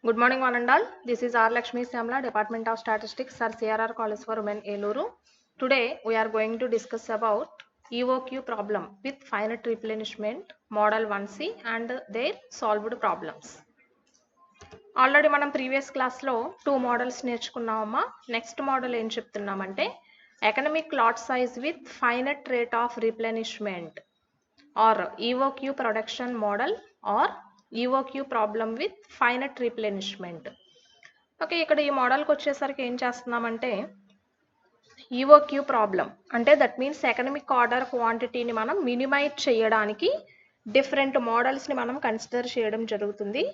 Good morning, one and all. This is R. Lakshmi Samla, Department of Statistics, Sir CRR College for Women, Eluru. Today, we are going to discuss about EOQ problem with finite replenishment, Model 1C and their solved problems. Already మనం previous క్లాస్లో 2 models నేర్చుకున్నామమ్మా. Next model ఏం చెప్తున్నామంటే economic lot size with finite rate of replenishment or EOQ production model or EOQ problem with finite replenishment. Okay, ఇక్కడ ఈ మోడల్కి వచ్చేసరికి ఏం చేస్తున్నామంటే EOQ ప్రాబ్లం అంటే దట్ మీన్స్ ఎకనమిక్ ఆర్డర్ క్వాంటిటీని మనం మినిమైజ్ చేయడానికి డిఫరెంట్ మోడల్స్ని మనం కన్సిడర్ చేయడం జరుగుతుంది.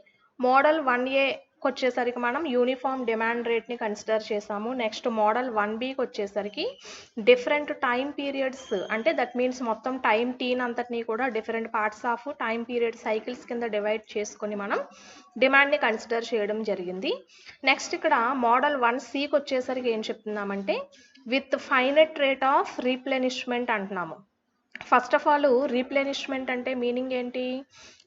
మోడల్ 1Aకి వచ్చేసరికి మనం యూనిఫామ్ డిమాండ్ రేట్ని కన్సిడర్ చేసాము. నెక్స్ట్ మోడల్ 1Bకి వచ్చేసరికి డిఫరెంట్ టైం పీరియడ్స్ అంటే దట్ మీన్స్ మొత్తం టైం టీన్ అంతటినీ కూడా different parts of time period cycles కింద డివైడ్ చేసుకొని మనం డిమాండ్ని కన్సిడర్ చేయడం జరిగింది. నెక్స్ట్ ఇక్కడ మోడల్ 1Cకి వచ్చేసరికి ఏం చెప్తున్నామంటే విత్ ఫైనట్ రేట్ ఆఫ్ రీప్లెనిష్మెంట్ అంటున్నాము. ఫస్ట్ ఆఫ్ ఆల్ రీప్లెనిష్మెంట్ అంటే మీనింగ్ ఏంటి?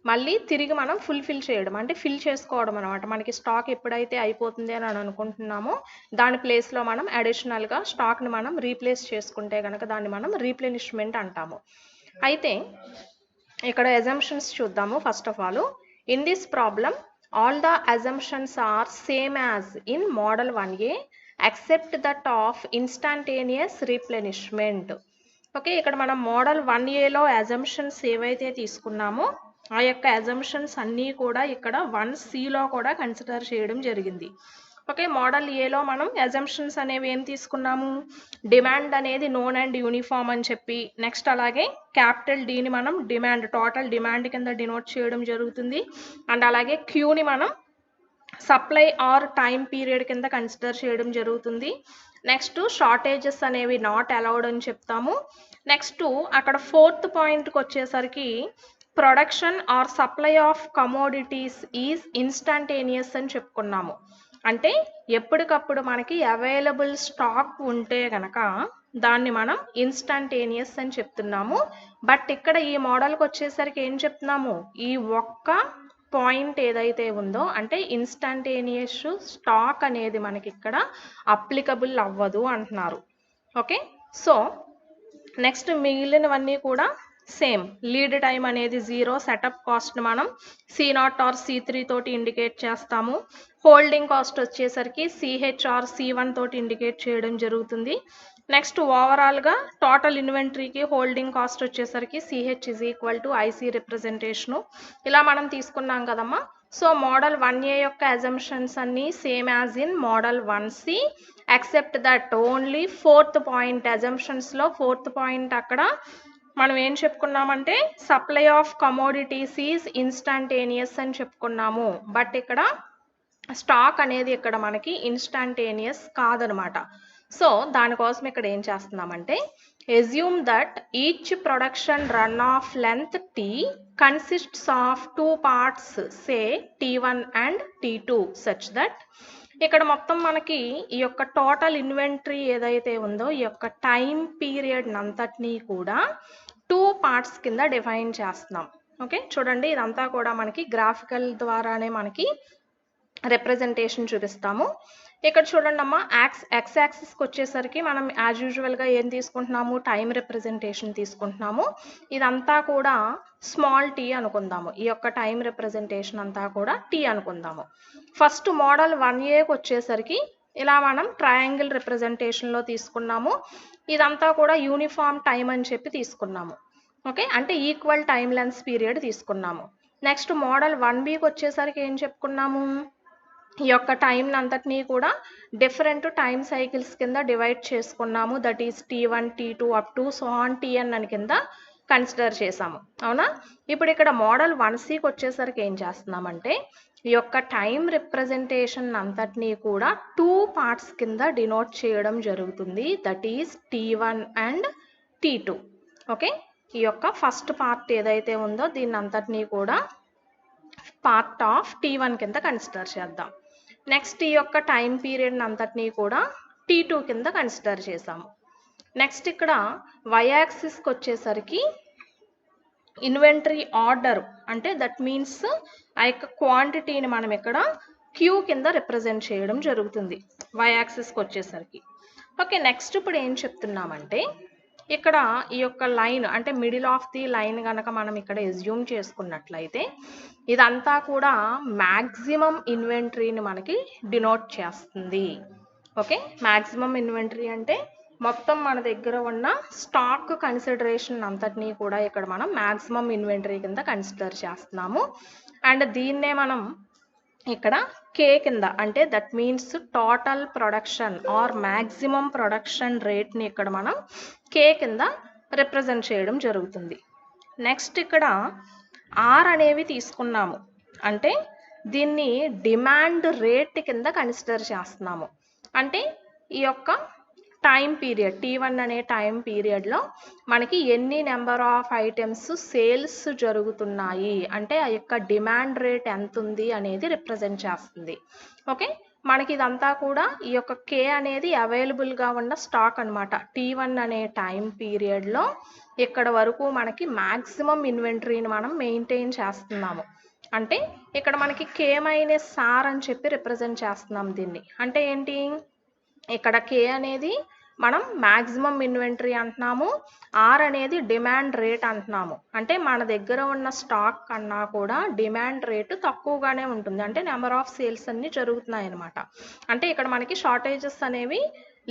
మళ్ళీ తిరిగి మనం ఫుల్ఫిల్ చేయడం అంటే ఫిల్ చేసుకోవడం అనమాట. మనకి స్టాక్ ఎప్పుడైతే అయిపోతుంది అని అనుకుంటున్నామో దాని ప్లేస్లో మనం అడిషనల్గా స్టాక్ని మనం రీప్లేస్ చేసుకుంటే కనుక దాన్ని మనం రీప్లెనిష్మెంట్ అంటాము. అయితే ఇక్కడ అజంప్షన్స్ చూద్దాము. First of all in this problem all the assumptions are same as in model 1A except that of instantaneous replenishment. Okay, ఇక్కడ మనం మోడల్ 1Aలో అజంప్షన్స్ ఏవైతే తీసుకున్నామో ఆ యొక్క అజంప్షన్స్ అన్నీ కూడా ఇక్కడ 1Cలో కూడా కన్సిడర్ చేయడం జరిగింది. ఓకే, మోడల్ ఏలో మనం అజంప్షన్స్ అనేవి ఏం తీసుకున్నాము? డిమాండ్ అనేది నోన్ అండ్ యూనిఫామ్ అని చెప్పి, నెక్స్ట్ అలాగే క్యాపిటల్ డీని మనం డిమాండ్ టోటల్ డిమాండ్ కింద డినోట్ చేయడం జరుగుతుంది. అండ్ అలాగే క్యూని మనం సప్లై ఆర్ టైం పీరియడ్ కింద కన్సిడర్ చేయడం జరుగుతుంది. నెక్స్ట్ షార్టేజెస్ అనేవి నాట్ అలౌడ్ అని చెప్తాము. నెక్స్ట్ అక్కడ ఫోర్త్ పాయింట్కి వచ్చేసరికి production or supply of commodities is instantaneous అని చెప్పుకున్నాము. అంటే ఎప్పటికప్పుడు మనకి అవైలబుల్ స్టాక్ ఉంటే కనుక దాన్ని మనం ఇన్స్టంటేనియస్ అని చెప్తున్నాము. బట్ ఇక్కడ ఈ మోడల్కి వచ్చేసరికి ఏం చెప్తున్నాము? ఈ ఒక్క పాయింట్ ఏదైతే ఉందో అంటే ఇన్స్టంటేనియస్ స్టాక్ అనేది మనకి ఇక్కడ అప్లికబుల్ అవ్వదు అంటున్నారు. ఓకే, సో నెక్స్ట్ మిగిలినవన్నీ కూడా సేమ్. లీడ్ టైం అనేది 0, సెటప్ కాస్ట్ని మనం C0 ఆర్ C3 తోటి ఇండికేట్ చేస్తాము. హోల్డింగ్ కాస్ట్ వచ్చేసరికి CH ఆర్ C1 తోటి ఇండికేట్ చేయడం జరుగుతుంది. నెక్స్ట్ ఓవరాల్గా టోటల్ ఇన్వెంటరీకి హోల్డింగ్ కాస్ట్ వచ్చేసరికి CH is equal to IC representation. ఇలా మనం తీసుకున్నాం కదమ్మా. సో మోడల్ 1A యొక్క అజంప్షన్స్ అన్నీ same as in model 1C except that only fourth point అజంప్షన్స్లో ఫోర్త్ పాయింట్ అక్కడ మనం ఏం చెప్పుకున్నామంటే supply of commodities is instantaneous అని చెప్పుకున్నాము. బట్ ఇక్కడ స్టాక్ అనేది ఇక్కడ మనకి ఇన్స్టంటేనియస్ కాదనమాట. సో దానికోసం ఇక్కడ ఏం చేస్తున్నామంటే assume that each production run of length T consists of 2 parts say T1 and T2 such that ఇక్కడ మొత్తం మనకి ఈ యొక్క టోటల్ ఇన్వెంటరీ ఏదైతే ఉందో ఈ యొక్క టైం పీరియడ్ అంతటినీ కూడా 2 పార్ట్స్ కింద డిఫైన్ చేస్తున్నాం. ఓకే, చూడండి ఇదంతా కూడా మనకి గ్రాఫికల్ ద్వారానే మనకి రిప్రజెంటేషన్ చూపిస్తాము. ఇక్కడ చూడండి అమ్మా, ఎక్స్ యాక్సిస్కి వచ్చేసరికి మనం యాజ్ యూజువల్గా ఏం తీసుకుంటున్నాము? టైం రిప్రజెంటేషన్ తీసుకుంటున్నాము. ఇదంతా కూడా స్మాల్ టీ అనుకుందాము. ఈ యొక్క టైం రిప్రజెంటేషన్ అంతా కూడా టీ అనుకుందాము. ఫస్ట్ మోడల్ 1Aకి వచ్చేసరికి ఇలా మనం ట్రయాంగిల్ రిప్రజెంటేషన్లో తీసుకున్నాము. ఇదంతా కూడా యూనిఫామ్ టైం అని చెప్పి తీసుకున్నాము. ఓకే, అంటే ఈక్వల్ టైం లెన్స్ పీరియడ్ తీసుకున్నాము. నెక్స్ట్ మోడల్ 1Bకి వచ్చేసరికి ఏం చెప్పుకున్నాము? ఈ యొక్క టైం అంతటినీ కూడా డిఫరెంట్ టైం సైకిల్స్ కింద డివైడ్ చేసుకున్నాము. That is T1, T2 up to so on TN అని కింద కన్సిడర్ చేసాము. అవునా? ఇప్పుడు ఇక్కడ మోడల్ 1Cకి వచ్చేసరికి ఏం చేస్తున్నామంటే ఈ యొక్క టైం రిప్రజెంటేషన్ అంతటినీ కూడా 2 పార్ట్స్ కింద డినోట్ చేయడం జరుగుతుంది. That is T1 and T2. Okay, ఈ యొక్క ఫస్ట్ పార్ట్ ఏదైతే ఉందో దీన్ని అంతటినీ కూడా పార్ట్ ఆఫ్ T1 కింద కన్సిడర్ చేద్దాం. నెక్స్ట్ ఈ యొక్క టైం పీరియడ్ అంతటినీ కూడా T2 కింద కన్సిడర్ చేసాము. నెక్స్ట్ ఇక్కడ y యాక్సిస్కి వచ్చేసరికి ఇన్వెంటరీ ఆర్డర్ అంటే దట్ మీన్స్ ఆ యొక్క క్వాంటిటీని మనం ఇక్కడ క్యూ కింద రిప్రజెంట్ చేయడం జరుగుతుంది వై యాక్సిస్కి వచ్చేసరికి. ఓకే, నెక్స్ట్ ఇప్పుడు ఏం చెప్తున్నామంటే ఇక్కడ ఈ యొక్క లైన్ అంటే మిడిల్ ఆఫ్ ది లైన్ కనుక మనం ఇక్కడ ఎజ్యూమ్ చేసుకున్నట్లయితే ఇదంతా కూడా మ్యాక్సిమం ఇన్వెంటరీని మనకి డినోట్ చేస్తుంది. ఓకే, మ్యాక్సిమం ఇన్వెంటరీ అంటే మొత్తం మన దగ్గర ఉన్న స్టాక్ కన్సిడరేషన్ అంతటినీ కూడా ఇక్కడ మనం మ్యాక్సిమం ఇన్వెంటరీ కింద కన్సిడర్ చేస్తున్నాము. అండ్ దీన్నే మనం ఇక్కడ కే కింద అంటే that means total production or maximum production రేట్ని ఇక్కడ మనం కే కింద రిప్రజెంట్ చేయడం జరుగుతుంది. నెక్స్ట్ ఇక్కడ ఆర్ అనేవి తీసుకున్నాము అంటే దీన్ని డిమాండ్ రేట్ కింద కన్సిడర్ చేస్తున్నాము. అంటే ఈ యొక్క టైం పీరియడ్ T1 అనే టైం పీరియడ్లో మనకి ఎన్ని నెంబర్ ఆఫ్ ఐటమ్స్ సేల్స్ జరుగుతున్నాయి అంటే ఆ యొక్క డిమాండ్ రేట్ ఎంత ఉంది అనేది రిప్రజెంట్ చేస్తుంది. ఓకే, మనకి ఇదంతా కూడా ఈ యొక్క కే అనేది అవైలబుల్గా ఉన్న స్టాక్ అనమాట. T1 అనే టైం పీరియడ్లో ఇక్కడ వరకు మనకి మ్యాక్సిమం ఇన్వెంటరీని మనం మెయింటైన్ చేస్తున్నాము. అంటే ఇక్కడ మనకి కే మైనస్ ఆర్ అని చెప్పి రిప్రజెంట్ చేస్తున్నాం దీన్ని. అంటే ఏంటి, ఇక్కడ కే అనేది మనం మ్యాక్సిమం ఇన్వెంటరీ అంటున్నాము, ఆర్ అనేది డిమాండ్ రేట్ అంటున్నాము. అంటే మన దగ్గర ఉన్న స్టాక్ కన్నా కూడా డిమాండ్ రేటు తక్కువగానే ఉంటుంది. అంటే నెంబర్ ఆఫ్ సేల్స్ అన్నీ జరుగుతున్నాయి అన్నమాట. అంటే ఇక్కడ మనకి షార్టేజెస్ అనేవి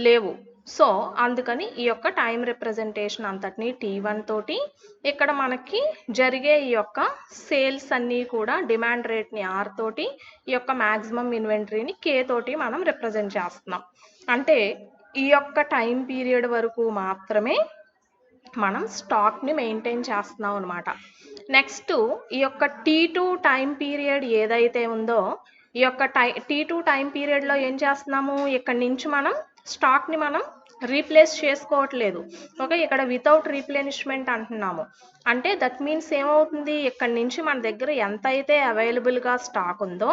లేవు. సో అందుకని ఈ యొక్క టైం రిప్రజెంటేషన్ అంతటిని T1 తోటి ఇక్కడ మనకి జరిగే ఈ యొక్క సేల్స్ అన్నీ కూడా డిమాండ్ రేట్ని ఆర్ తోటి ఈ యొక్క మ్యాక్సిమం ఇన్వెంటరీని కే తోటి మనం రిప్రజెంట్ చేస్తున్నాం. అంటే ఈ యొక్క టైం పీరియడ్ వరకు మాత్రమే మనం స్టాక్ని మెయింటైన్ చేస్తున్నాం అనమాట. నెక్స్ట్ ఈ యొక్క T2 టైం పీరియడ్ ఏదైతే ఉందో ఈ యొక్క T2 టైం పీరియడ్లో ఏం చేస్తున్నాము, ఇక్కడి నుంచి మనం స్టాక్ని మనం రీప్లేస్ చేసుకోవట్లేదు. ఓకే, ఇక్కడ వితౌట్ రీప్లెనిష్మెంట్ అంటున్నాము. అంటే దట్ మీన్స్ ఏమవుతుంది, ఇక్కడి నుంచి మన దగ్గర ఎంత అయితే అవైలబుల్గా స్టాక్ ఉందో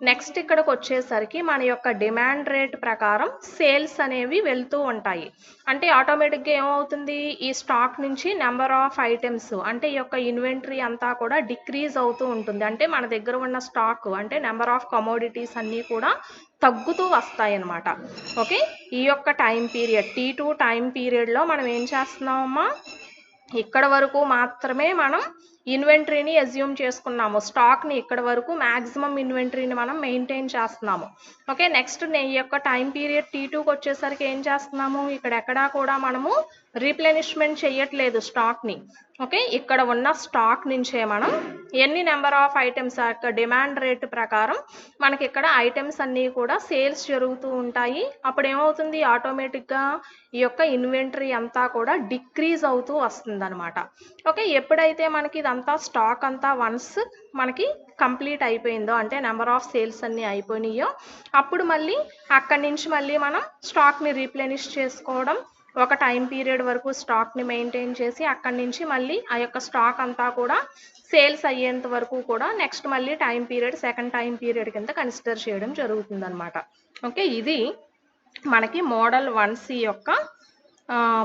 నెక్స్ట్ ఇక్కడికి వచ్చేసరికి మన యొక్క డిమాండ్ రేట్ ప్రకారం సేల్స్ అనేవి వెళ్తూ ఉంటాయి. అంటే ఆటోమేటిక్గా ఏమవుతుంది, ఈ స్టాక్ నుంచి నెంబర్ ఆఫ్ ఐటమ్స్ అంటే ఈ యొక్క ఇన్వెంటరీ అంతా కూడా డిక్రీజ్ అవుతూ ఉంటుంది. అంటే మన దగ్గర ఉన్న స్టాక్ అంటే నెంబర్ ఆఫ్ కమోడిటీస్ అన్నీ కూడా తగ్గుతూ వస్తాయి అన్నమాట. ఓకే, ఈ యొక్క టైం పీరియడ్ T2 టైం పీరియడ్లో మనం ఏం చేస్తున్నామమ్మా, ఇక్కడ వరకు మాత్రమే మనం ఇన్వెంటరీని అజ్యూమ్ చేసుకున్నాము. స్టాక్ని ఇక్కడ వరకు మ్యాక్సిమం ఇన్వెంటరీని మనం మెయింటైన్ చేస్తున్నాము. ఓకే, నెక్స్ట్ ఈ యొక్క టైం పీరియడ్ T2కి వచ్చేసరికి ఏం చేస్తున్నాము, ఇక్కడ ఎక్కడా కూడా మనము రీప్లెనిష్మెంట్ చేయట్లేదు స్టాక్ని. ఓకే, ఇక్కడ ఉన్న స్టాక్ నుంచే మనం ఎన్ని నెంబర్ ఆఫ్ ఐటమ్స్ యొక్క డిమాండ్ రేట్ ప్రకారం మనకి ఇక్కడ ఐటమ్స్ అన్నీ కూడా సేల్స్ జరుగుతూ ఉంటాయి. అప్పుడు ఏమవుతుంది, ఆటోమేటిక్గా ఈ యొక్క ఇన్వెంటరీ అంతా కూడా డిక్రీజ్ అవుతూ వస్తుంది అనమాట. ఓకే, ఎప్పుడైతే మనకి ఇదంతా స్టాక్ అంతా వన్స్ మనకి కంప్లీట్ అయిపోయిందో అంటే నెంబర్ ఆఫ్ సేల్స్ అన్నీ అయిపోయినాయో అప్పుడు మళ్ళీ అక్కడి నుంచి మళ్ళీ మనం స్టాక్ని రీప్లెనిష్ చేసుకోవడం, ఒక టైం పీరియడ్ వరకు స్టాక్ని మెయింటైన్ చేసి అక్కడి నుంచి మళ్ళీ ఆ యొక్క స్టాక్ అంతా కూడా సేల్స్ అయ్యేంత వరకు కూడా నెక్స్ట్ మళ్ళీ time period second time period కింద కన్సిడర్ చేయడం జరుగుతుంది అనమాట. ఓకే, ఇది మనకి మోడల్ 1C యొక్క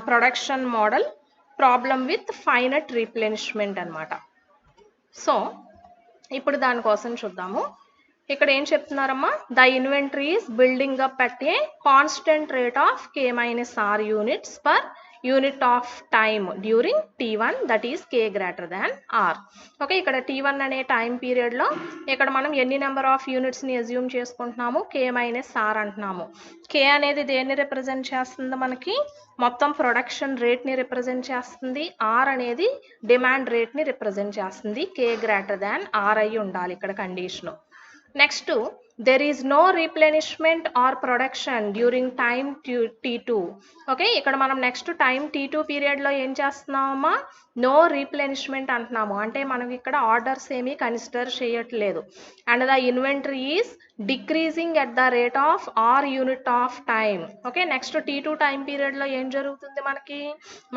production model problem with finite replenishment అనమాట. సో ఇప్పుడు దానికోసం చూద్దాము. ఇక్కడ ఏం చెప్తున్నారమ్మా, the inventory is building up at a constant rate of K-R units per unit of time during T1 that is K greater than R. Okay, ఇక్కడ T1 అనే time పీరియడ్లో ఇక్కడ మనం ఎన్ని నెంబర్ ఆఫ్ యూనిట్స్ని అజ్యూమ్ చేసుకుంటున్నాము, K-R అంటున్నాము. K అనేది దేన్ని రిప్రజెంట్ చేస్తుంది, మనకి మొత్తం ప్రొడక్షన్ రేట్ని రిప్రజెంట్ చేస్తుంది. R అనేది డిమాండ్ రేట్ని రిప్రజెంట్ చేస్తుంది. K గ్రేటర్ దాన్ R అయ్యి ఉండాలి ఇక్కడ condition. Next there is no replenishment or production during time T2. Okay, ఇక్కడ మనం నెక్స్ట్ టైం T2 పీరియడ్లో ఏం చేస్తున్నామమ్మా, నో రీప్లెనిష్మెంట్ అంటున్నాము. అంటే మనం ఇక్కడ ఆర్డర్స్ ఏమీ కన్సిడర్ చేయట్లేదు. And the inventory is decreasing at the rate of R unit of time. Okay, next T2 time పీరియడ్లో ఏం జరుగుతుంది, మనకి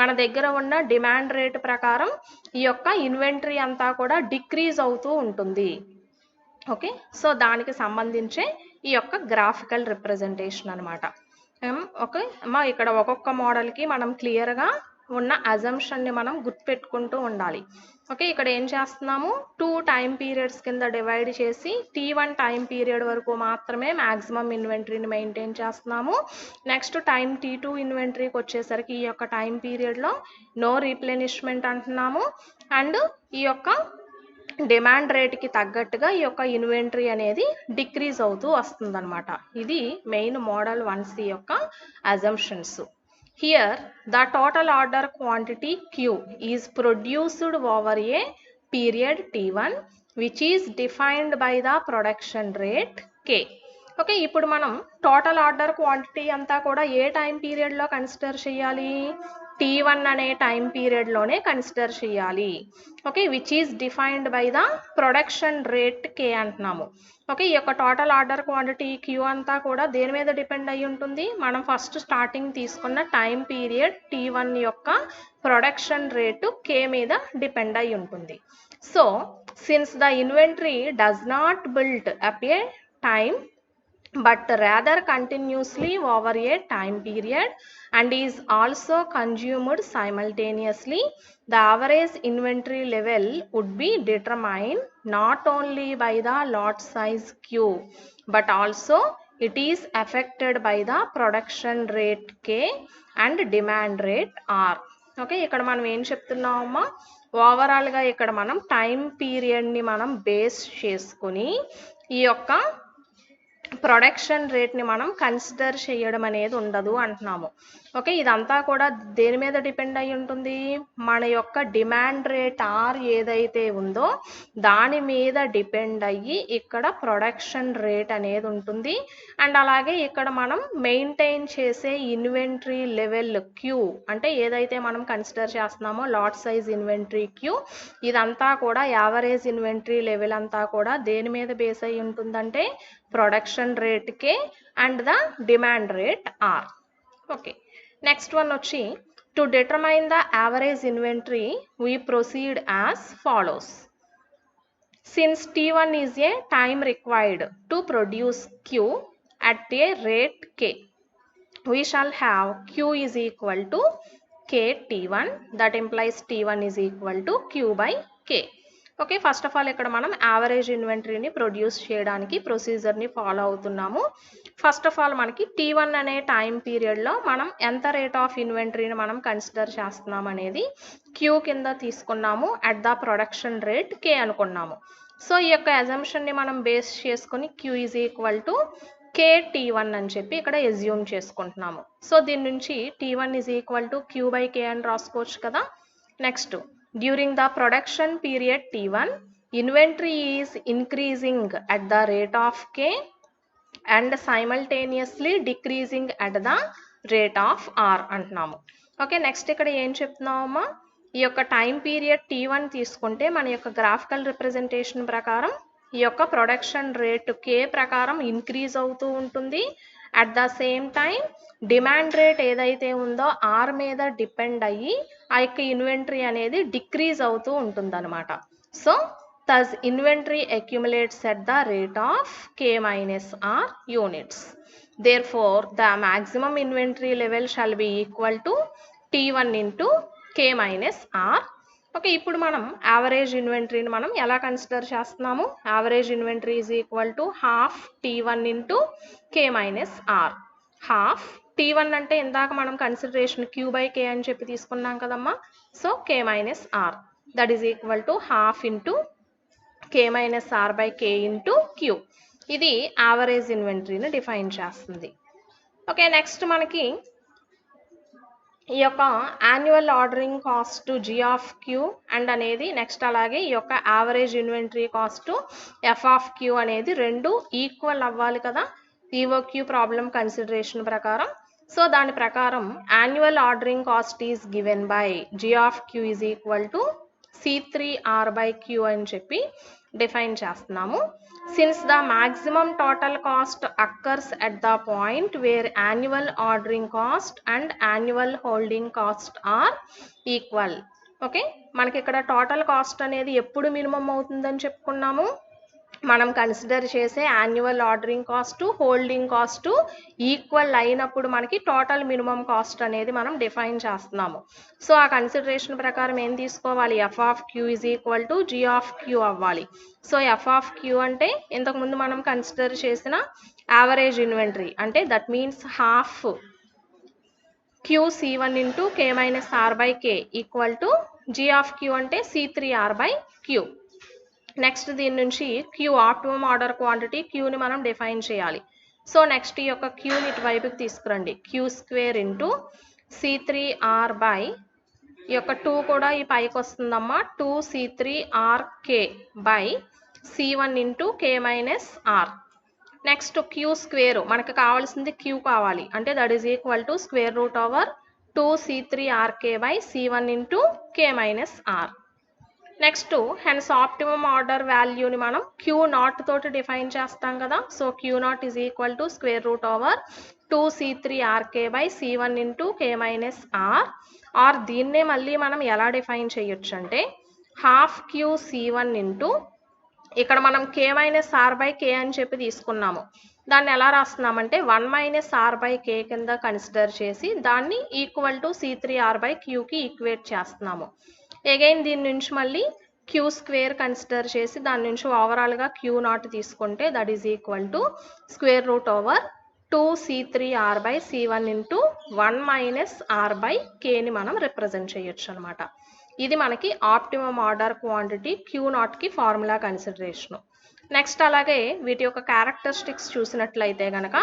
మన దగ్గర ఉన్న డిమాండ్ రేట్ ప్రకారం ఈ యొక్క ఇన్వెంటరీ అంతా కూడా డిక్రీజ్ అవుతూ ఉంటుంది. ఓకే, సో దానికి సంబంధించే ఈ యొక్క గ్రాఫికల్ రిప్రజెంటేషన్ అనమాట. ఓకే అమ్మా, ఇక్కడ ఒక్కొక్క మోడల్కి మనం క్లియర్గా ఉన్న అజంప్షన్ని మనం గుర్తుపెట్టుకుంటూ ఉండాలి. ఓకే, ఇక్కడ ఏం చేస్తున్నాము, 2 టైం పీరియడ్స్ కింద డివైడ్ చేసి T1 టైం పీరియడ్ వరకు మాత్రమే మ్యాక్సిమం ఇన్వెంటరీని మెయింటైన్ చేస్తున్నాము. నెక్స్ట్ టైం T2 ఇన్వెంటరీకి వచ్చేసరికి ఈ యొక్క టైం పీరియడ్లో నో రీప్లెనిష్మెంట్ అంటున్నాము. అండ్ ఈ యొక్క డిమాండ్ రేట్కి తగ్గట్టుగా ఈ యొక్క ఇన్వెంటరీ అనేది డిక్రీజ్ అవుతూ వస్తుందన్నమాట. ఇది మెయిన్ మోడల్ 1C యొక్క assumptions. Here, the total order quantity Q is produced over a period T1, which is defined by the production rate K. Okay, ఇప్పుడు మనం టోటల్ ఆర్డర్ క్వాంటిటీ అంతా కూడా ఏ టైం పీరియడ్లో కన్సిడర్ చేయాలి, T1 అనే time పీరియడ్లోనే consider చేయాలి. Okay, which is defined by the production rate K అంటున్నాము. Okay, ఈ యొక్క టోటల్ ఆర్డర్ క్వాంటిటీ Q అంతా కూడా దేని మీద డిపెండ్ అయి ఉంటుంది, మనం ఫస్ట్ స్టార్టింగ్ తీసుకున్న టైం పీరియడ్ T1 యొక్క ప్రొడక్షన్ రేటు K మీద డిపెండ్ అయి ఉంటుంది. So since the inventory does not build up A time but rather continuously over a time period and is also consumed simultaneously, the average inventory level would be determined not only by the lot size Q but also it is affected by the production rate K and demand rate R. Okay, ఇక్కడ మనం ఏం చెప్తున్నామమ్మా, ఓవరాల్గా ఇక్కడ మనం time పీరియడ్ని మనం base చేసుకుని ఈ యొక్క ప్రొడక్షన్ రేట్ని మనం కన్సిడర్ చేయడం అనేది ఉండదు అంటున్నాము. ఓకే, ఇదంతా కూడా దేని మీద డిపెండ్ అయి ఉంటుంది, మన యొక్క డిమాండ్ రేట్ ఆర్ ఏదైతే ఉందో దాని మీద డిపెండ్ అయ్యి ఇక్కడ ప్రొడక్షన్ రేట్ అనేది ఉంటుంది. అండ్ అలాగే ఇక్కడ మనం మెయింటైన్ చేసే ఇన్వెంటరీ లెవెల్ క్యూ, అంటే ఏదైతే మనం కన్సిడర్ చేస్తున్నామో లాట్ సైజ్ ఇన్వెంటరీ క్యూ, ఇదంతా కూడా యావరేజ్ ఇన్వెంటరీ లెవెల్ అంతా కూడా దేని మీద బేస్ అయి ఉంటుందంటే production rate K and the demand rate R. Okay, next one వచ్చి to determine the average inventory we proceed as follows. Since T1 is a time required to produce Q at a rate K, we shall have Q is equal to K T1, that implies T1 is equal to Q by K. Okay, first of all ఇక్కడ మనం average ఇన్వెంటరీని produce చేయడానికి ప్రొసీజర్ని follow అవుతున్నాము. First of all మనకి T1 అనే time పీరియడ్లో మనం ఎంత rate of ఇన్వెంటరీని మనం కన్సిడర్ చేస్తున్నాం అనేది Q కింద తీసుకున్నాము, at the production rate K అనుకున్నాము. సో ఈ యొక్క అజంప్షన్ని మనం బేస్ చేసుకుని Q is equal to K T1 అని చెప్పి ఇక్కడ ఎజ్యూమ్ చేసుకుంటున్నాము. సో దీని నుంచి T1 is equal to Q by K అని రాసుకోవచ్చు కదా. Next, during the production period T1, inventory is increasing at the rate of K and simultaneously decreasing at the rate of R అంటున్నాము. Okay, next ఇక్కడ ఏం చెప్తున్నామమ్మా, ఈ యొక్క time period T1 తీసుకుంటే మన యొక్క గ్రాఫికల్ రిప్రజెంటేషన్ ప్రకారం ఈ యొక్క ప్రొడక్షన్ రేట్ K ప్రకారం ఇంక్రీజ్ అవుతూ ఉంటుంది. At the same time demand rate ఏదైతే ఉందో ఆర్ మీద డిపెండ్ అయ్యి ఆ యొక్క ఇన్వెంటరీ అనేది డిక్రీజ్ అవుతూ ఉంటుంది అనమాట. So thus inventory accumulates at the rate of K minus R units. Therefore, the maximum inventory level shall be equal to T1 into K minus R. Okay, ఇప్పుడు మనం యావరేజ్ ఇన్వెంటరీని మనం ఎలా కన్సిడర్ చేస్తున్నాము, average inventory is equal to half T1 into K minus R. Half T1 అంటే ఇందాక మనం consideration Q by K అని చెప్పి తీసుకున్నాం కదమ్మా. So K minus R, that is equal to half into K minus R by K into Q. ఇది average ఇన్వెంటరీని define చేస్తుంది. ఓకే, నెక్స్ట్ మనకి ఈ యొక్క annual ordering cost G of Q and అనేది నెక్స్ట్, అలాగే ఈ యొక్క average inventory cost F of Q అనేది రెండు ఈక్వల్ అవ్వాలి కదా EOQ ప్రాబ్లం కన్సిడరేషన్ ప్రకారం. సో దాని ప్రకారం annual ordering cost is given by G of Q is equal to C3R by Q అని చెప్పి డిఫైన్ చేస్తున్నాము. Since the maximum total cost occurs at the point where annual ordering cost and annual holding cost are equal. Okay, మనకి ఇక్కడ total cost అనేది ఎప్పుడు minimum అవుతుందని చెప్పుకున్నాము, మనం కన్సిడర్ చేసే annual ordering cost, holding cost equal అయినప్పుడు మనకి టోటల్ మినిమం కాస్ట్ అనేది మనం డిఫైన్ చేస్తున్నాము. సో ఆ కన్సిడరేషన్ ప్రకారం ఏం తీసుకోవాలి, F of Q is equal to G of Q అవ్వాలి. సో ఎఫ్ ఆఫ్ క్యూ అంటే ఇంతకుముందు మనం కన్సిడర్ చేసిన యావరేజ్ ఇన్వెంటరీ, అంటే that means half Q C1 into K minus R by K equal to G of Q అంటే C3R by Q. Next దీని నుంచి Q optimum order quantity క్యూని మనం డిఫైన్ చేయాలి. సో నెక్స్ట్ ఈ యొక్క క్యూని ఇటువైపుకి తీసుకురండి, queue square into C3R by ఈ యొక్క 2 కూడా ఈ పైకి వస్తుందమ్మా, 2C3RK by C1 into K minus R. Next Q square, మనకు కావాల్సింది క్యూ కావాలి, అంటే that is equal to square root over 2C3RK by C1 into K minus R. Next hence optimum order వాల్యూని మనం క్యూ నాట్ తోటి define చేస్తాం కదా. So Q naught is equal to square root over 2C3RK by C1 into K minus R. Or దీన్నే మళ్ళీ మనం ఎలా define చేయొచ్చు అంటే హాఫ్ క్యూ C1 ఇంటూ ఇక్కడ మనం K minus R by K అని చెప్పి తీసుకున్నాము, దాన్ని ఎలా రాస్తున్నామంటే 1 మైనస్ ఆర్ బై కే కింద కన్సిడర్ చేసి దాన్ని ఈక్వల్ టు C3R బై క్యూకి ఈక్వేట్ చేస్తున్నాము. అగైన్ దీని నుంచి మళ్ళీ క్యూ స్క్వేర్ కన్సిడర్ చేసి దాని నుంచి ఓవరాల్గా క్యూ నాట్ తీసుకుంటే that is equal to square root over 2C3R by C1 into 1 minus R by కేని మనం రిప్రజెంట్ చేయొచ్చు అనమాట. ఇది మనకి ఆప్టిమమ్ ఆర్డర్ క్వాంటిటీ క్యూ నాట్కి ఫార్ములా కన్సిడరేషను. నెక్స్ట్ అలాగే వీటి యొక్క క్యారెక్టరిస్టిక్స్ చూసినట్లయితే కనుక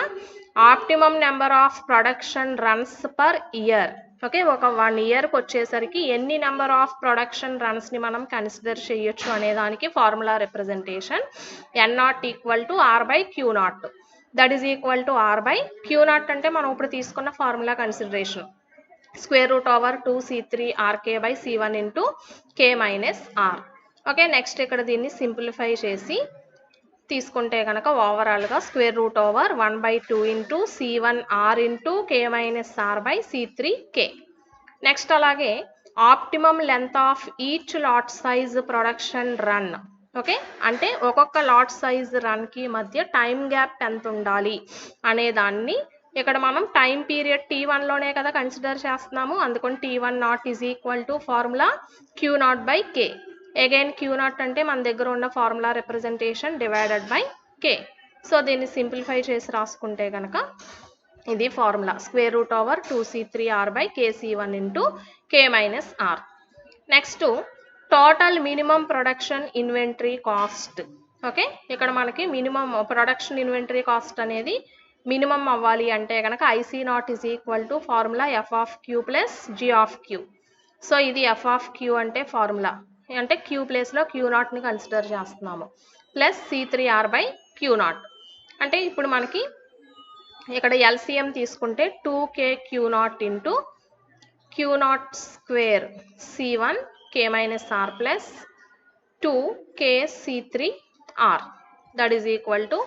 optimum number of production runs per year. Okay, ఒక 1 ఇయర్కి వచ్చేసరికి ఎన్ని నెంబర్ ఆఫ్ ప్రొడక్షన్ రన్స్ని మనం కన్సిడర్ చేయొచ్చు అనే దానికి formula representation N naught equal to R by Q naught, that is equal to R by Q naught అంటే మనం ఇప్పుడు తీసుకున్న formula consideration square root over 2C3RK by C1 into K minus R. Okay, next ఇక్కడ దీన్ని simplify చేసి తీసుకుంటే కనుక ఓవరాల్గా square root over 1/2 into C1R into K minus R by C3K. Next అలాగే optimum length of each lot size production run. Okay, అంటే ఒక్కొక్క lot size రన్కి మధ్య టైం గ్యాప్ ఎంత ఉండాలి అనే దాన్ని ఇక్కడ మనం టైం పీరియడ్ T1లోనే కదా కన్సిడర్ చేస్తున్నాము, అందుకని T1 naught is equal to formula Q naught by K. Again Q naught అంటే మన దగ్గర ఉన్న formula representation divided by K. So దీన్ని సింప్లిఫై చేసి రాసుకుంటే కనుక ఇది formula square root over 2C3R by KC1 into K minus R. Next total minimum production inventory cost. Okay, ఇక్కడ మనకి మినిమం ప్రొడక్షన్ ఇన్వెంటరీ కాస్ట్ అనేది మినిమం అవ్వాలి అంటే కనుక IC naught is equal to formula F of queue plus G of Q. So ఇది F of Q అంటే formula, అంటే Q ప్లేస్లో క్యూ నాట్ని కన్సిడర్ చేస్తున్నాము, plus C3R by Q naught. అంటే ఇప్పుడు మనకి ఇక్కడ ఎల్సిఎం తీసుకుంటే 2K Q naught into Q naught square C1 K minus R plus 2K C3R that is equal to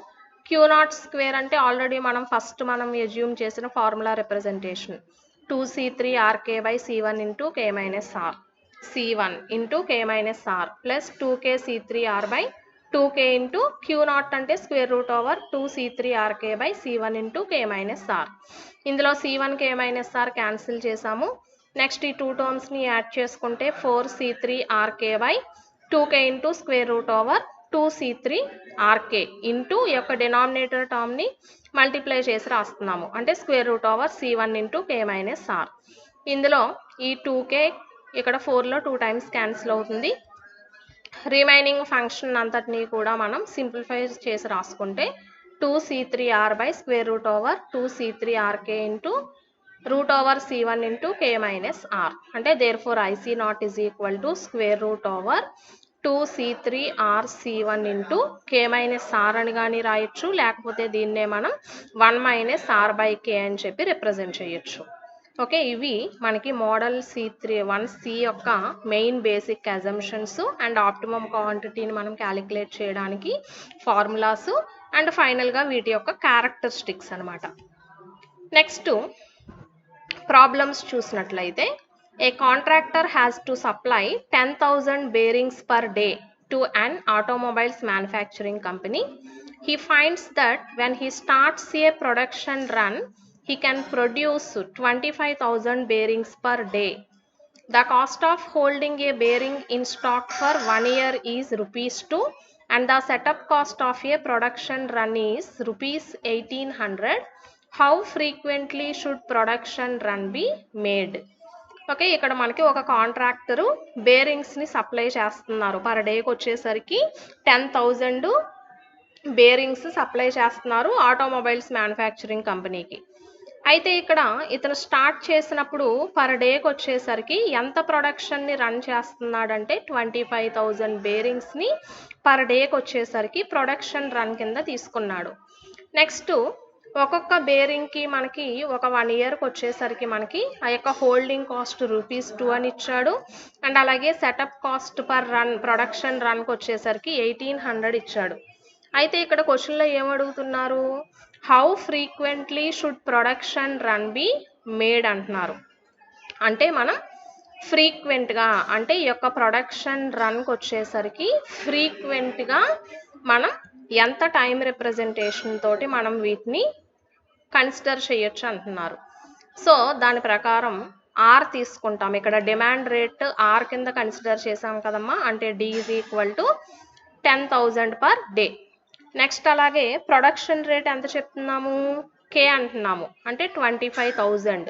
Q naught square అంటే ఆల్రెడీ మనం మనం ఎజ్యూమ్ చేసిన formula representation 2C3RK by C1 into K minus R, C1 into K minus R plus 2K C3R by 2K into Q naught అంటే square root over 2C3RK by C1 into K minus R. ఇందులో C1 K minus R cancel చేసాము. Next ఈ 2 టర్మ్స్ని add చేసుకుంటే 4C3RK by 2K into square root over 2C3RK into ఈ యొక్క denominator టర్మ్ని multiply చేసి రాస్తున్నాము, అంటే square root over C1 into K minus R. ఇందులో ఈ 2K ఇక్కడ 4లో 2 టైమ్స్ క్యాన్సిల్ అవుతుంది. రిమైనింగ్ ఫంక్షన్ అంతటినీ కూడా మనం సింప్లిఫై చేసి రాసుకుంటే 2C3R by square root over 2C3RK into root over C1 into K minus R. అంటే therefore IC naught is equal to square root over 2C3R C1 into K minus R అని కానీ రాయొచ్చు, లేకపోతే దీన్నే మనం 1 minus R by K అని చెప్పి represent చేయొచ్చు. ఓకే, ఇవి మనకి మోడల్ C1C యొక్క main basic assumptions and optimum క్వాంటిటీని మనం క్యాలిక్యులేట్ చేయడానికి ఫార్ములాస్ అండ్ ఫైనల్గా వీటి యొక్క క్యారెక్టరిస్టిక్స్ అనమాట. నెక్స్ట్ ప్రాబ్లమ్స్ చూసినట్లయితే a contractor has to supply 10,000 bearings per day to an automobiles manufacturing company. He finds that when he starts a production run, he can produce 25,000 bearings per day. The cost of holding a bearing in stock for 1 year is rupees 2 and the setup cost of a production run is rupees 1800. How frequently should production run be made? Okay, ఇక్కడ మనకి ఒక contractor బేరింగ్స్ని supply చేస్తున్నారు. Per డేకి వచ్చేసరికి 10,000 bearings supply చేస్తున్నారు automobiles manufacturing కంపెనీకి. అయితే ఇక్కడ ఇతను స్టార్ట్ చేసినప్పుడు పర్ డేకి వచ్చేసరికి ఎంత ప్రొడక్షన్ని రన్ చేస్తున్నాడంటే 25,000 బేరింగ్స్ని పర్ డేకి వచ్చేసరికి ప్రొడక్షన్ రన్ కింద తీసుకున్నాడు. నెక్స్ట్ ఒక్కొక్క బేరింగ్కి మనకి ఒక 1 ఇయర్కి వచ్చేసరికి మనకి ఆ యొక్క హోల్డింగ్ కాస్ట్ రూపీస్ 2 అని ఇచ్చాడు. అండ్ అలాగే setup cost per run production రన్కి వచ్చేసరికి 1800 ఇచ్చాడు. అయితే ఇక్కడ క్వశ్చన్లో ఏమడుగుతున్నారు, how frequently should production run be made అంటున్నారు. అంటే మనం ఫ్రీక్వెంట్గా అంటే ఈ యొక్క ప్రొడక్షన్ రన్కి వచ్చేసరికి ఫ్రీక్వెంట్గా మనం ఎంత టైం రిప్రజెంటేషన్ తోటి మనం వీటిని కన్సిడర్ చేయొచ్చు అంటున్నారు. సో దాని ప్రకారం ఆర్ తీసుకుంటాం. ఇక్కడ డిమాండ్ రేట్ ఆర్ కింద కన్సిడర్ చేసాం కదమ్మా, అంటే D is equal to 10,000 per day. Next అలాగే ప్రొడక్షన్ రేట్ ఎంత చెప్తున్నాము, కే అంటున్నాము, అంటే 25,000.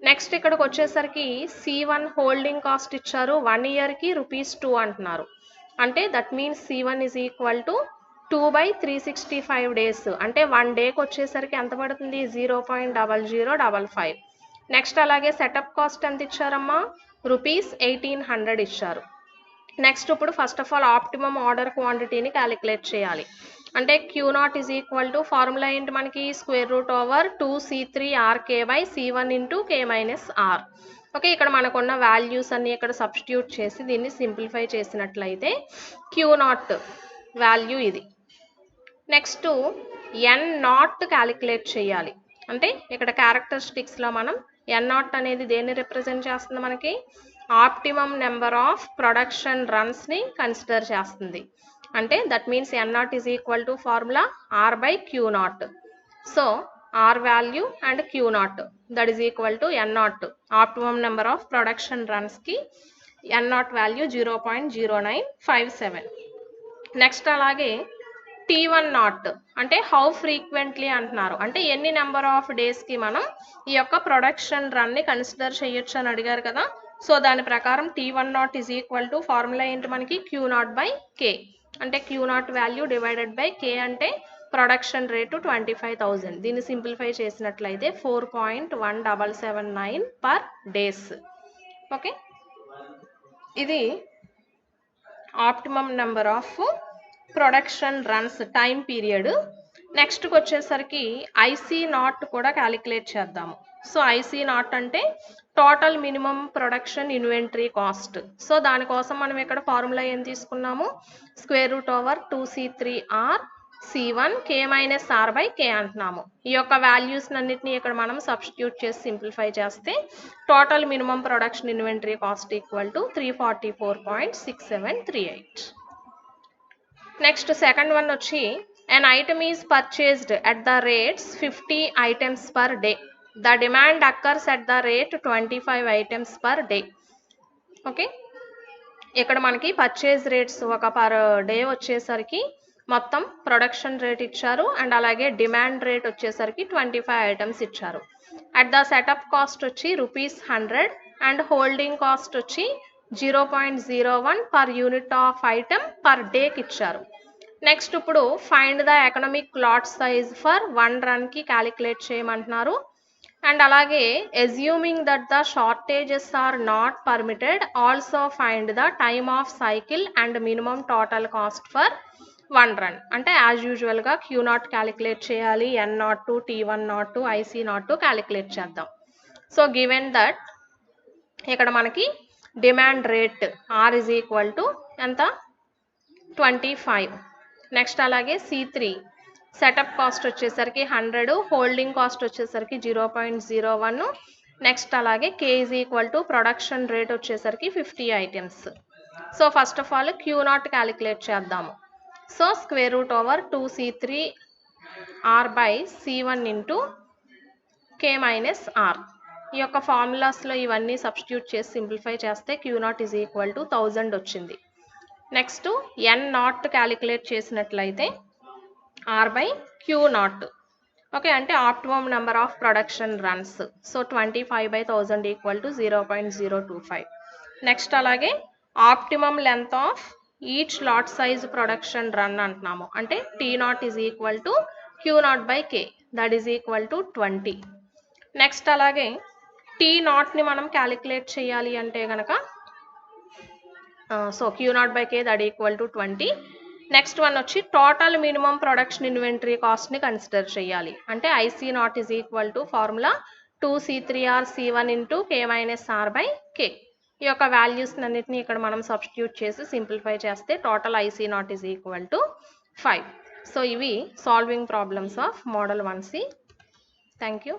నెక్స్ట్ ఇక్కడికి వచ్చేసరికి C1 హోల్డింగ్ కాస్ట్ ఇచ్చారు, 1 ఇయర్కి రూపీస్ 2 అంటున్నారు. అంటే that means C1 is equal to 2/365 days, అంటే 1 డేకి వచ్చేసరికి ఎంత పడుతుంది, 0.0055. నెక్స్ట్ అలాగే సెటప్ కాస్ట్ ఎంత ఇచ్చారమ్మా, రూపీస్ 1800 ఇచ్చారు. నెక్స్ట్ ఇప్పుడు first of all optimum order క్వాంటిటీని క్యాలిక్యులేట్ చేయాలి. అంటే Q0 is equal to formula ఏంటి మనకి, √2C3RK/C1 ఇంటూ K-R. ఓకే, ఇక్కడ మనకున్న వాల్యూస్ అన్ని ఇక్కడ సబ్స్టిట్యూట్ చేసి దీన్ని సింప్లిఫై చేసినట్లయితే Q0 వాల్యూ ఇది. నెక్స్ట్ N0 క్యాలిక్యులేట్ చేయాలి. అంటే ఇక్కడ క్యారెక్టరిస్టిక్స్లో మనం N0 అనేది దేన్ని రిప్రజెంట్ చేస్తుంది, మనకి ఆప్టిమమ్ నెంబర్ ఆఫ్ ప్రొడక్షన్ రన్స్ని కన్సిడర్ చేస్తుంది. అంటే that means N0 is equal to formula R/Q0. So R value and Q0 that is equal to N0, optimum number of ప్రొడక్షన్ రన్స్కి N0 వాల్యూ 0.0957. నెక్స్ట్ అలాగే T10 అంటే హౌ ఫ్రీక్వెంట్లీ అంటున్నారు. అంటే ఎన్ని నెంబర్ ఆఫ్ డేస్కి మనం ఈ యొక్క ప్రొడక్షన్ రన్ని కన్సిడర్ చేయొచ్చు అని అడిగారు కదా. సో దాని ప్రకారం T10 is equal to formula ఏంటి మనకి, Q0/K. అంటే Q0 వాల్యూ డివైడెడ్ బై K అంటే ప్రొడక్షన్ రేటు 25,000. దీన్ని సింప్లిఫై చేసినట్లయితే 4.1779 పర్ డేస్. ఓకే, ఇది optimum number of production runs time period. నెక్స్ట్కి వచ్చేసరికి IC0 కూడా క్యాలిక్యులేట్ చేద్దాము. సో IC0 అంటే total minimum production inventory cost. So దానికోసం మనం ఇక్కడ ఫార్ములా ఏం తీసుకున్నాము, √2C3RC1 K-R/K అంటున్నాము. ఈ యొక్క వాల్యూస్ అన్నిటిని ఇక్కడ మనం సబ్స్టిట్యూట్ చేసి సింప్లిఫై చేస్తే total minimum production inventory cost equal to 344.6738. Next second one వచ్చి an item is purchased at the rates 50 items per day. The demand occurs at the rate 25 items per day. Okay, ఇక్కడ మనకి purchase rates ఒక per day వచ్చేసరికి మొత్తం production rate ఇచ్చారు and అలాగే demand rate వచ్చేసరికి 25 items ఇచ్చారు. అట్ ద సెటప్ కాస్ట్ వచ్చి ₹100 అండ్ హోల్డింగ్ కాస్ట్ వచ్చి 0.01 per unit of item per డేకి ఇచ్చారు. నెక్స్ట్ ఇప్పుడు find the economic lot size for 1 రన్కి క్యాలిక్యులేట్ చేయమంటున్నారు. అండ్ అలాగే assuming that the shortages are not permitted also find the time of cycle and minimum total cost for 1 run. అంటే as యూజువల్గా Q0 calculate చేయాలి, N0, T10, IC0 calculate చేద్దాం. So given that ఇక్కడ మనకి demand rate R is equal to ఎంత, 25. Next అలాగే C3 setup cost వచ్చేసరికి 100, holding cost వచ్చేసరికి 0.01. నెక్స్ట్ అలాగే K is equal to production rate వచ్చేసరికి 50 items. So first of all Q naught calculate చేద్దాము. So square root over 2c3r by c1 into k minus r. ఈ యొక్క ఫార్ములాస్లో ఇవన్నీ substitute చేసి సింప్లిఫై చేస్తే Q naught is equal to 1000 వచ్చింది. Next N naught calculate చేసినట్లయితే r by Q naught. Okay, అంటే optimum number of production runs. So 25/1000 equal to 0.025. Next అలాగే optimum length of each lot size production run అంటున్నాము. అంటే T naught is equal to Q naught by K, that is equal to 20. Next అలాగే T నాట్ని మనం calculate చేయాలి అంటే కనుక so Q naught by K that equal to 20. Next one వచ్చి total minimum production inventory కాస్ట్ని కన్సిడర్ చేయాలి. అంటే IC naught is equal to formula 2c3r c1 into k minus r by k. ఈ యొక్క వాల్యూస్ అన్నిటిని ఇక్కడ మనం సబ్స్టిట్యూట్ చేసి సింప్లిఫై చేస్తే total IC naught is equal to 5. So ఇవి solving problems of model 1C. Thank you.